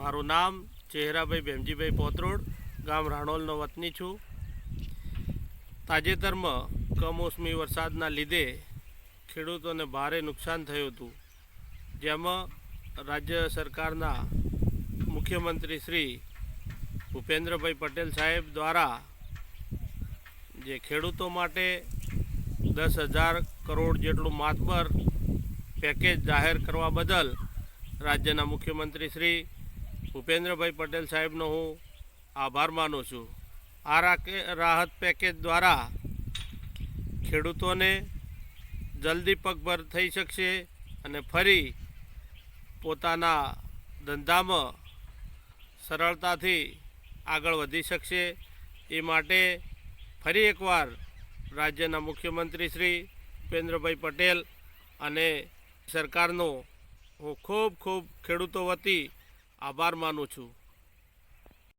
મારું નામ ચહેરાભાઈ ભેમજીભાઈ પોત્રોડ, ગામ રાણોલનો વતની છું। તાજેતરમાં કમોસમી વરસાદના લીધે ખેડૂતોને ભારે નુકસાન થયું હતું, જેમાં રાજ્ય સરકારના મુખ્યમંત્રી શ્રી ભૂપેન્દ્રભાઈ પટેલ સાહેબ દ્વારા જે ખેડૂતો માટે 10,000 કરોડ જેટલું માતબર પેકેજ જાહેર કરવા બદલ રાજ્યના મુખ્યમંત્રી શ્રી ભૂપેન્દ્રભાઈ પટેલ સાહેબનો હું આભાર માનું છું। આ રાહત પેકેજ દ્વારા ખેડૂતોને જલ્દી પગભર થઈ શકશે અને ફરી પોતાના ધંધામાં સરળતાથી આગળ વધી શકશે। એ માટે ફરી એકવાર રાજ્યના મુખ્યમંત્રી શ્રી ભૂપેન્દ્રભાઈ પટેલ અને સરકારનો હું ખૂબ ખેડૂતો વતી આભાર માનું છું।